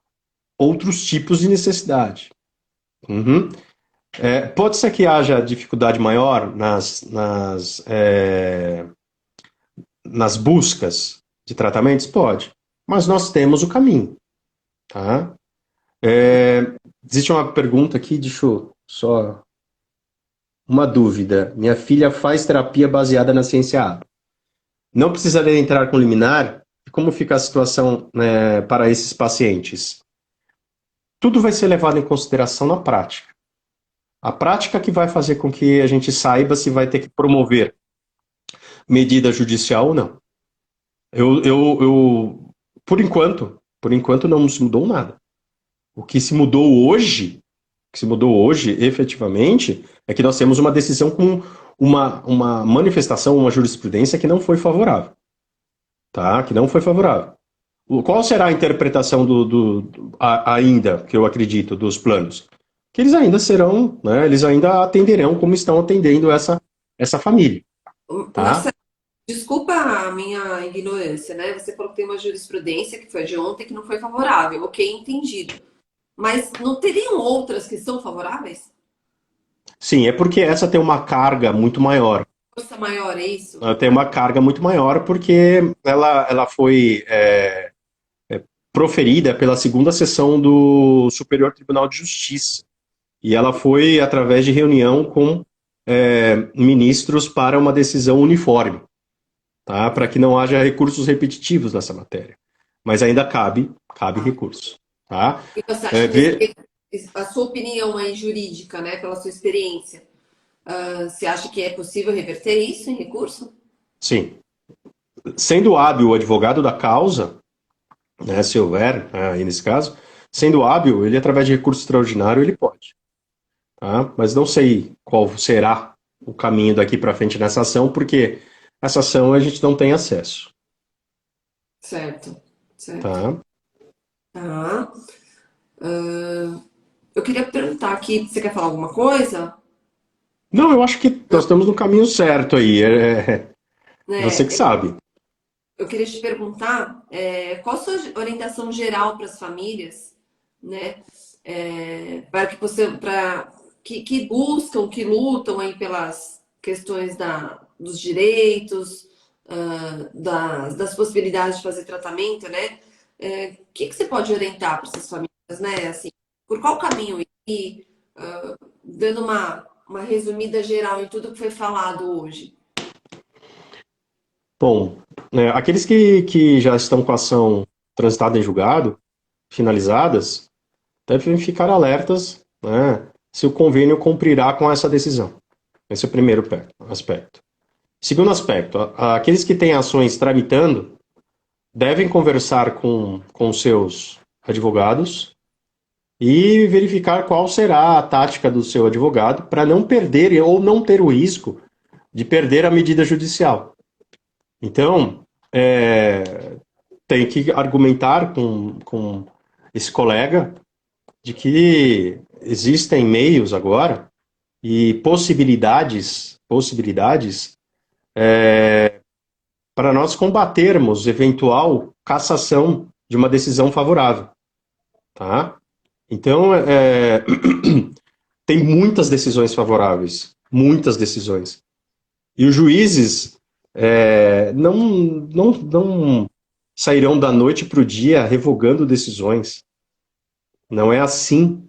[SPEAKER 2] outros tipos de necessidade. Uhum. Pode ser que haja dificuldade maior nas buscas de tratamentos? Pode. Mas nós temos o caminho. Tá? Existe uma pergunta aqui, deixa eu só. Uma dúvida. Minha filha faz terapia baseada na ciência A. Não precisaria entrar com liminar? Como fica a situação, né, para esses pacientes? Tudo vai ser levado em consideração na prática. A prática que vai fazer com que a gente saiba se vai ter que promover medida judicial ou não. Por enquanto não se mudou nada. O que se mudou hoje, efetivamente, é que nós temos uma decisão com uma manifestação, uma jurisprudência que não foi favorável. Tá? Que não foi favorável. Qual será a interpretação ainda, que eu acredito, dos planos? Que eles ainda serão, né, eles ainda atenderão como estão atendendo essa família. Tá?
[SPEAKER 1] Marcelo, desculpa a minha ignorância, né? Você falou que tem uma jurisprudência que foi de ontem que não foi favorável. Ok, entendido. Mas não teriam outras que são favoráveis?
[SPEAKER 2] Sim, é porque essa tem uma carga muito maior.
[SPEAKER 1] Força maior, é isso?
[SPEAKER 2] Ela tem uma carga muito maior porque ela foi proferida pela segunda sessão do Superior Tribunal de Justiça. E ela foi através de reunião com ministros para uma decisão uniforme, tá? Para que não haja recursos repetitivos nessa matéria. Mas ainda cabe recurso. Tá?
[SPEAKER 1] E você acha que a sua opinião aí jurídica, né, pela sua experiência, você acha que é possível reverter isso em recurso?
[SPEAKER 2] Sim. Sendo hábil o advogado da causa, né, se houver, aí nesse caso, sendo hábil, ele através de recurso extraordinário, ele pode. Tá? Mas não sei qual será o caminho daqui para frente nessa ação, porque essa ação a gente não tem acesso.
[SPEAKER 1] Certo, certo.
[SPEAKER 2] Tá?
[SPEAKER 1] Tá. Eu queria perguntar aqui, você quer falar alguma coisa?
[SPEAKER 2] Não, eu acho que nós estamos no caminho certo aí. Você que
[SPEAKER 1] Né?
[SPEAKER 2] sabe.
[SPEAKER 1] Eu queria te perguntar qual a sua orientação geral para as famílias, né? Para que você, que buscam, que lutam aí pelas questões dos direitos, das possibilidades de fazer tratamento, né? O que você pode orientar para essas famílias, né? Assim, por qual caminho ir? Dando uma resumida geral em tudo que foi falado hoje.
[SPEAKER 2] Bom, aqueles que já estão com a ação transitada em julgado, finalizadas, devem ficar alertas, né, se o convênio cumprirá com essa decisão. Esse é o primeiro aspecto. Segundo aspecto, aqueles que têm ações tramitando, devem conversar com seus advogados e verificar qual será a tática do seu advogado para não perder ou não ter o risco de perder a medida judicial. Então, tem que argumentar com esse colega de que existem meios agora e possibilidades para nós combatermos eventual cassação de uma decisão favorável, tá? Então, tem muitas decisões favoráveis, muitas decisões. E os juízes não sairão da noite para o dia revogando decisões. Não é assim.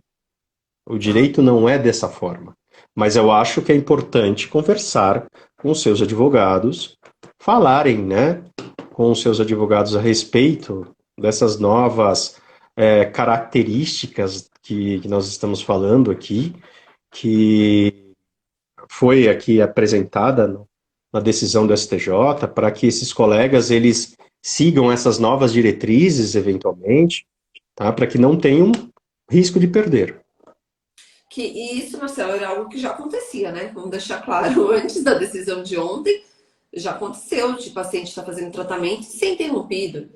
[SPEAKER 2] O direito não é dessa forma. Mas eu acho que é importante conversar com os seus advogados, falarem, né, com os seus advogados a respeito dessas novas características que nós estamos falando aqui, que foi aqui apresentada na decisão do STJ, para que esses colegas eles sigam essas novas diretrizes, eventualmente, tá, para que não tenham risco de perder.
[SPEAKER 1] E isso, Marcelo, era algo que já acontecia, né? Vamos deixar claro, antes da decisão de ontem, já aconteceu de paciente estar fazendo tratamento sem interrompido,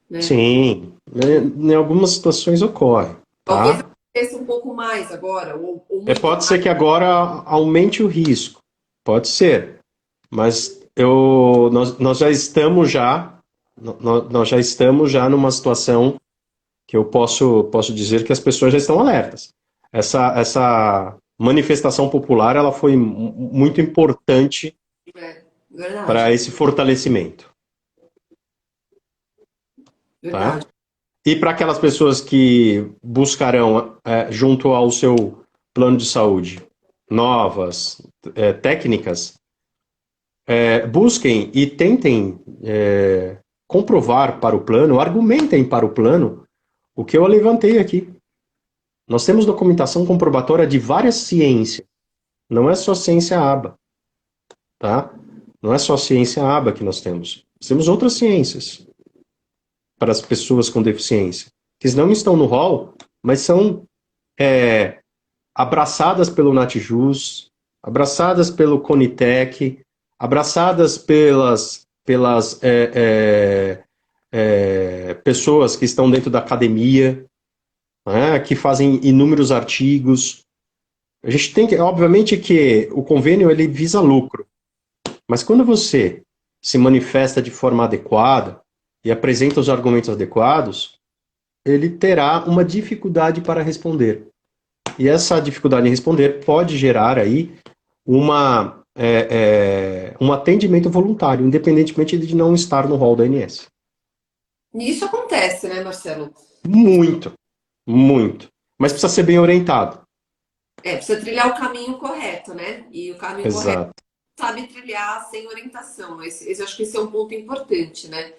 [SPEAKER 1] né?
[SPEAKER 2] Sim, em algumas situações ocorre,
[SPEAKER 1] Talvez
[SPEAKER 2] tá?
[SPEAKER 1] aconteça um pouco mais agora, ou muito
[SPEAKER 2] Pode ser
[SPEAKER 1] mais.
[SPEAKER 2] que agora aumente o risco, pode ser, mas nós já estamos nós já estamos já numa situação que eu posso dizer que as pessoas já estão alertas. Essa manifestação popular ela foi muito importante para
[SPEAKER 1] Verdade,
[SPEAKER 2] esse fortalecimento, tá?
[SPEAKER 1] verdade.
[SPEAKER 2] E para aquelas pessoas que buscarão, junto ao seu plano de saúde, novas técnicas, busquem e tentem comprovar para o plano, argumentem para o plano o que eu levantei aqui. Nós temos documentação comprobatória de várias ciências, não é só ciência ABA, tá? Não é só ciência ABA que nós temos. Nós temos outras ciências para as pessoas com deficiência, que não estão no rol, mas são abraçadas pelo Natjuz, abraçadas pelo Conitec, abraçadas pelas pessoas que estão dentro da academia, né, que fazem inúmeros artigos. A gente tem que, obviamente que o convênio ele visa lucro, mas quando você se manifesta de forma adequada e apresenta os argumentos adequados, ele terá uma dificuldade para responder. E essa dificuldade em responder pode gerar aí um atendimento voluntário, independentemente de não estar no rol da ANS.
[SPEAKER 1] E isso acontece, né, Marcelo?
[SPEAKER 2] Muito, muito. Mas precisa ser bem orientado.
[SPEAKER 1] Precisa trilhar o caminho correto, né? E o caminho correto
[SPEAKER 2] Exato.
[SPEAKER 1] sabe trilhar sem orientação. Eu acho que esse é um ponto importante, né?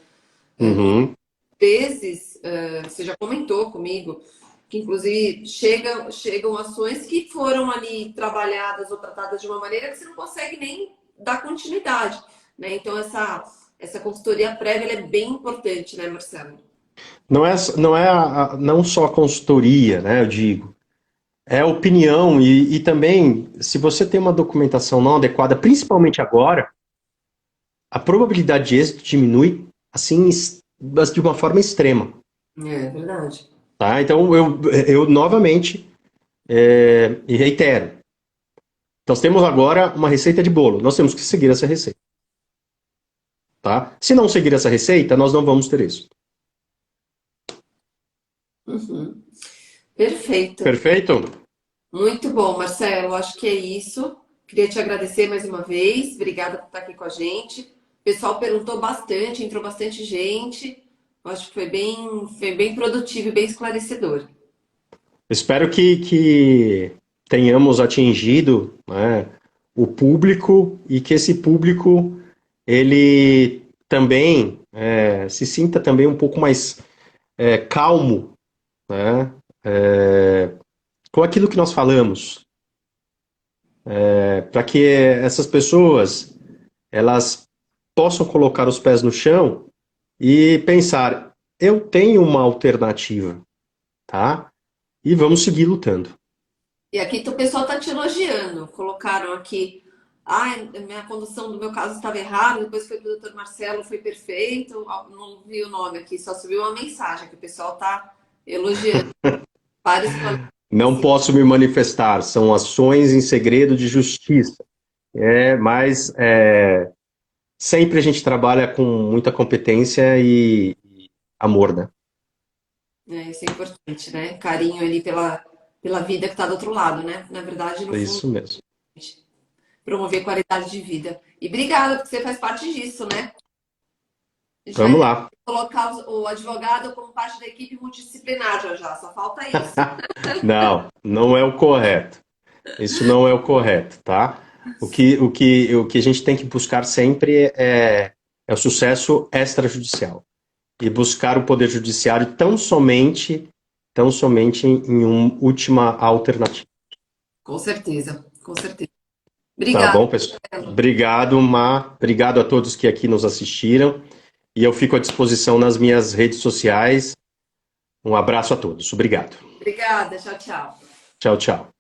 [SPEAKER 2] Uhum.
[SPEAKER 1] Vezes, você já comentou comigo, que inclusive chegam ações que foram ali trabalhadas ou tratadas de uma maneira que você não consegue nem dar continuidade, né? Então essa consultoria prévia ela é bem importante, né, Marcelo?
[SPEAKER 2] Não só a consultoria, né, eu digo. É opinião e também, se você tem uma documentação não adequada, principalmente agora, a probabilidade de êxito diminui, assim, de uma forma extrema.
[SPEAKER 1] É verdade.
[SPEAKER 2] Tá? Então, eu novamente e reitero. Nós temos agora uma receita de bolo. Nós temos que seguir essa receita. Tá? Se não seguir essa receita, nós não vamos ter isso.
[SPEAKER 1] Uhum. Perfeito.
[SPEAKER 2] Perfeito?
[SPEAKER 1] Muito bom, Marcelo. Acho que é isso. Queria te agradecer mais uma vez. Obrigada por estar aqui com a gente. O pessoal perguntou bastante, entrou bastante gente. Acho que foi bem produtivo e bem esclarecedor.
[SPEAKER 2] Espero que tenhamos atingido, né, o público e que esse público ele também se sinta também um pouco mais calmo, né, com aquilo que nós falamos, para que essas pessoas elas possam colocar os pés no chão e pensar, eu tenho uma alternativa, tá? E vamos seguir lutando.
[SPEAKER 1] E aqui o pessoal está te elogiando. Colocaram aqui, minha condução do meu caso estava errada, depois foi para o doutor Marcelo, foi perfeito. Não vi o nome aqui, só subiu uma mensagem que o pessoal está elogiando. Vários colegas.
[SPEAKER 2] Não posso me manifestar, são ações em segredo de justiça. Mas sempre a gente trabalha com muita competência e amor, né?
[SPEAKER 1] Isso é importante, né? Carinho ali pela vida que está do outro lado, né? Na verdade, no
[SPEAKER 2] É
[SPEAKER 1] fundo,
[SPEAKER 2] isso mesmo.
[SPEAKER 1] promover qualidade de vida. E obrigada, porque você faz parte disso, né? A gente vai
[SPEAKER 2] Vamos lá.
[SPEAKER 1] colocar o advogado como parte da equipe multidisciplinar já já, só falta isso.
[SPEAKER 2] Não, não é o correto. Isso não é o correto, tá? O que a gente tem que buscar sempre é o sucesso extrajudicial. E buscar o poder judiciário tão somente em uma última alternativa.
[SPEAKER 1] Com certeza, com certeza.
[SPEAKER 2] Tá
[SPEAKER 1] Obrigada,
[SPEAKER 2] bom, pessoal?
[SPEAKER 1] Marcelo.
[SPEAKER 2] Obrigado, Má. Obrigado a todos que aqui nos assistiram. E eu fico à disposição nas minhas redes sociais. Um abraço a todos. Obrigado.
[SPEAKER 1] Obrigada, tchau, tchau.
[SPEAKER 2] Tchau, tchau.